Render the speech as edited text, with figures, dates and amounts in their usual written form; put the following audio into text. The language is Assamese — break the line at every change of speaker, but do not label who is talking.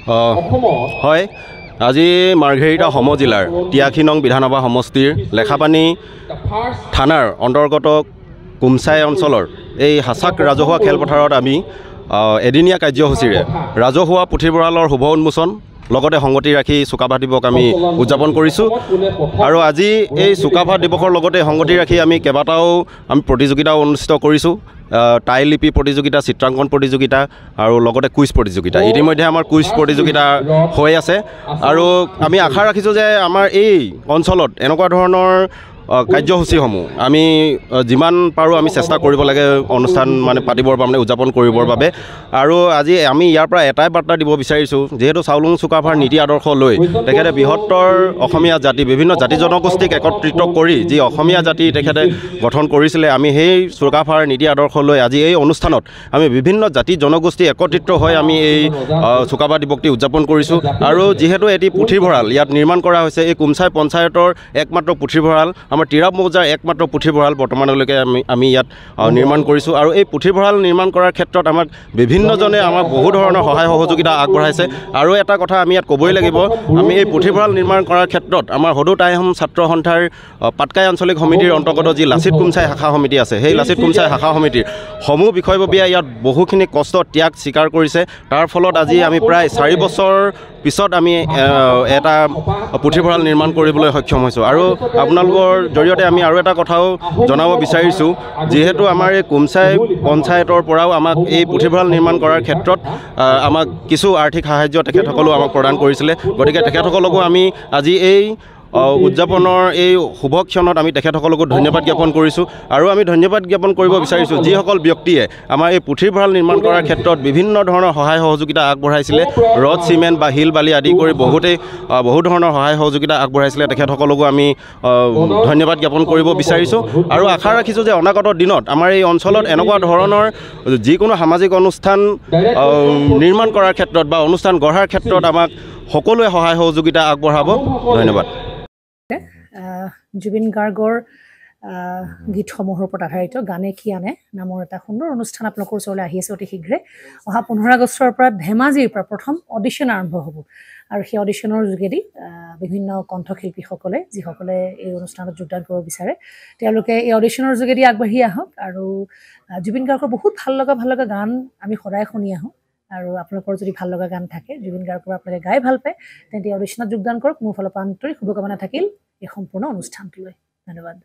হয় আজি মাৰ্ঘেৰিটা সমজিলাৰ 83 নং বিধানসভা সমষ্টিৰ লেখাপানী থানাৰ অন্তৰ্গত কুমচাই অঞ্চলৰ এই হাছাক ৰাজহুৱা খেলপথাৰত আমি এদিনীয়া কাৰ্যসূচীৰে ৰাজহুৱা পুথিভঁৰালৰ শুভ উন্মোচন লগতে সংগতি ৰাখি চুকাফা দিৱস আমি উদযাপন কৰিছোঁ আৰু আজি এই চুকাফা দিৱসৰ লগতে সংগতি ৰাখি আমি কেইবাটাও প্ৰতিযোগিতাও অনুষ্ঠিত কৰিছোঁ টাইল লিপি প্ৰতিযোগিতা চিত্ৰাংকন প্ৰতিযোগিতা আৰু লগতে কুইজ প্ৰতিযোগিতা ইতিমধ্যে আমাৰ কুইজ প্ৰতিযোগিতা হৈ আছে আৰু আমি আশা ৰাখিছোঁ যে আমাৰ এই অঞ্চলত এনেকুৱা ধৰণৰ কাৰ্যসূচীসমূহ আমি যিমান পাৰোঁ আমি চেষ্টা কৰিব লাগে অনুষ্ঠান মানে পাতিবৰ বাবে উদযাপন কৰিবৰ বাবে আৰু আজি আমি ইয়াৰ পৰা এটাই বাৰ্তা দিব বিচাৰিছোঁ যিহেতু চাউলুং চুকাফাৰ নীতি আদৰ্শ লৈ তেখেতে বৃহত্তৰ অসমীয়া জাতি বিভিন্ন জাতি জনগোষ্ঠীক একত্ৰিত কৰি যি অসমীয়া জাতি তেখেতে গঠন কৰিছিলে আমি সেই চুকাফাৰ নীতি আদৰ্শ লৈ আজি এই অনুষ্ঠানত আমি বিভিন্ন জাতি জনগোষ্ঠী একত্ৰিত হৈ আমি এই চুকাফা দিৱসটি উদযাপন কৰিছোঁ আৰু যিহেতু এটি পুথিভঁৰাল ইয়াত নিৰ্মাণ কৰা হৈছে এই কুমচাই পঞ্চায়তৰ একমাত্ৰ পুথিভঁৰাল আমাৰ তিৰাপ মৌজাৰ একমাত্ৰ পুথিভঁৰাল বৰ্তমানলৈকে আমি ইয়াত নিৰ্মাণ কৰিছোঁ আৰু এই পুথিভঁৰাল নিৰ্মাণ কৰাৰ ক্ষেত্ৰত আমাক বিভিন্নজনে আমাক বহু ধৰণৰ সহায় সহযোগিতা আগবঢ়াইছে আৰু এটা কথা আমি ইয়াত ক'বই লাগিব আমি এই পুথিভঁৰাল নিৰ্মাণ কৰাৰ ক্ষেত্ৰত আমাৰ সদৌ টাই আহোম ছাত্ৰ সন্থাৰ পাটকাই আঞ্চলিক সমিতিৰ অন্তৰ্গত যি লাচিত কুমচাই শাখা সমিতি আছে সেই লাচিত কুমচাই শাখা সমিতিৰ সমূহ বিষয়ববীয়া ইয়াত বহুখিনি কষ্ট ত্যাগ স্বীকাৰ কৰিছে তাৰ ফলত আজি আমি প্ৰায় 4 বছৰ পিছত আমি এটা পুথিভঁৰাল নিৰ্মাণ কৰিবলৈ সক্ষম হৈছোঁ আৰু আপোনালোকৰ জৰিয়তে আমি আৰু এটা কথাও জনাব বিচাৰিছোঁ যিহেতু আমাৰ এই কুমচাই পঞ্চায়তৰ পৰাও আমাক এই পুথিভঁৰাল নিৰ্মাণ কৰাৰ ক্ষেত্ৰত আমাক কিছু আৰ্থিক সাহায্য তেখেতসকলেও আমাক প্ৰদান কৰিছিলে গতিকে তেখেতসকলকো আমি আজি এই উদযাপনৰ এই শুভ ক্ষণত আমি তেখেতসকলকো ধন্যবাদ জ্ঞাপন কৰিছোঁ আৰু আমি ধন্যবাদ জ্ঞাপন কৰিব বিচাৰিছোঁ যিসকল ব্যক্তিয়ে আমাৰ এই পুথিভঁৰাল নিৰ্মাণ কৰাৰ ক্ষেত্ৰত বিভিন্ন ধৰণৰ সহায় সহযোগিতা আগবঢ়াইছিলে ৰড চিমেণ্ট বা শিল বালি আদি কৰি বহু ধৰণৰ সহায় সহযোগিতা আগবঢ়াইছিলে তেখেতসকলকো আমি ধন্যবাদ জ্ঞাপন কৰিব বিচাৰিছোঁ আৰু আশা ৰাখিছোঁ যে অনাগত দিনত আমাৰ এই অঞ্চলত এনেকুৱা ধৰণৰ যিকোনো সামাজিক অনুষ্ঠান নিৰ্মাণ কৰাৰ ক্ষেত্ৰত বা অনুষ্ঠান গঢ়াৰ ক্ষেত্ৰত আমাক সকলোৱে সহায় সহযোগিতা আগবঢ়াব ধন্যবাদ
জুবিন গাৰ্গৰ গীতসমূহৰ ওপৰত আধাৰিত গানে কি আনে নামৰ এটা সুন্দৰ অনুষ্ঠান আপোনালোকৰ ওচৰলৈ আহি আছে অতি শীঘ্ৰে অহা 15 আগষ্টৰ পৰা ধেমাজিৰ পৰা প্ৰথম অডিশ্যন আৰম্ভ হ'ব আৰু সেই অডিশ্যনৰ যোগেদি বিভিন্ন কণ্ঠশিল্পীসকলে যিসকলে এই অনুষ্ঠানত যোগদান কৰিব বিচাৰে তেওঁলোকে এই অডিশ্যনৰ যোগেদি আগবাঢ়ি আহক আৰু জুবিন গাৰ্গৰ বহুত ভাল লগা গান আমি সদায় শুনি আহোঁ আৰু আপোনালোকৰ যদি ভাল লগা গান থাকে জুবিন গাৰ্গৰ আপোনালোকে গাই ভাল পায় তেন্তে অডিশ্যনত যোগদান কৰক মোৰ ফালৰ পৰা আন্তৰিক শুভকামনা থাকিল এই সম্পূৰ্ণ অনুষ্ঠানটোলৈ ধন্যবাদ